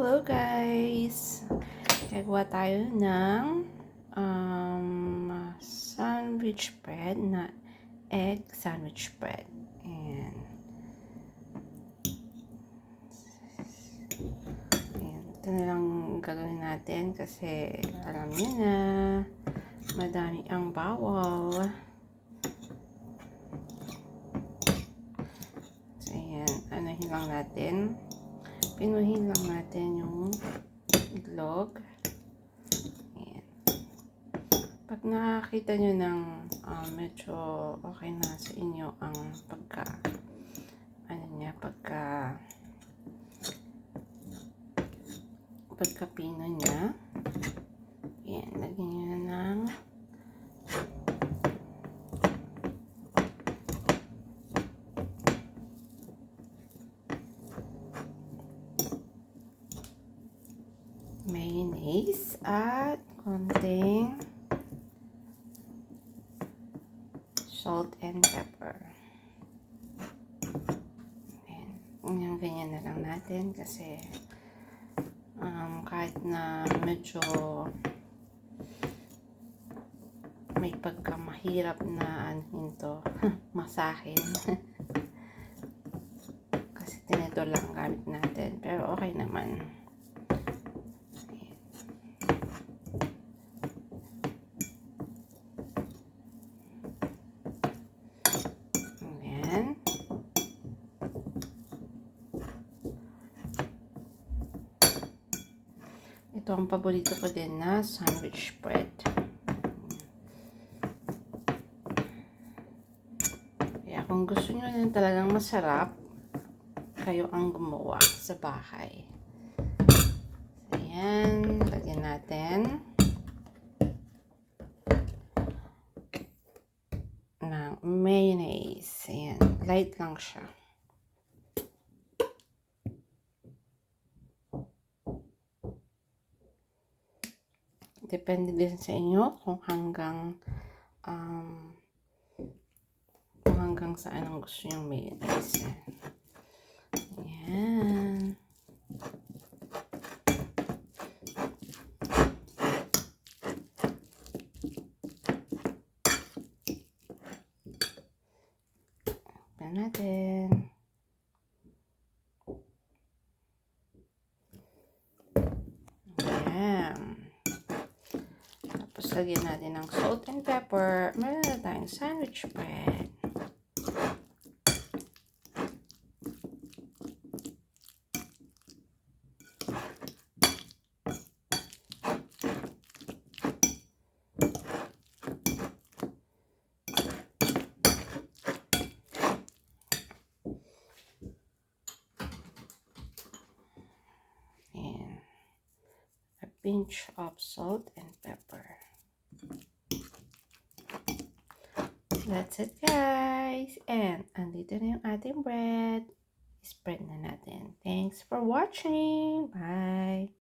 Hello guys! Gagawa tayo ng sandwich bread na egg sandwich bread. Ayan. Ito na lang gagawin natin kasi alam niyo na madami ang bawal. So ayan, anahin lang natin. Pinuhin lang natin yung itlog. Ayan. Pag nakakita nyo ng medyo okay na sa inyo ang pagkapino niya, ayan, lagyan nyo na ng mayonnaise at konting salt and pepper. Ayan, ganyan na lang natin kasi kahit na medyo may pagkamahirap na anuhin to, masahin. Kasi tinidor lang gamit natin, pero okay naman. Ito ang paborito ko din na sandwich bread. Kaya kung gusto nyo na talagang masarap, kayo ang gumawa sa bahay. So, ayan, lagyan natin ng mayonnaise. Ayan, light lang siya. Depende din sa inyo kung hanggang saan ang gusto yung mayonnaise. Ayan. Tignan natin. Tapos lagyan natin ng salt and pepper. Meron na tayong sandwich bread. And a pinch of salt and pepper. That's it guys. And andito na yung ating bread. Spread na natin. Thanks for watching. Bye.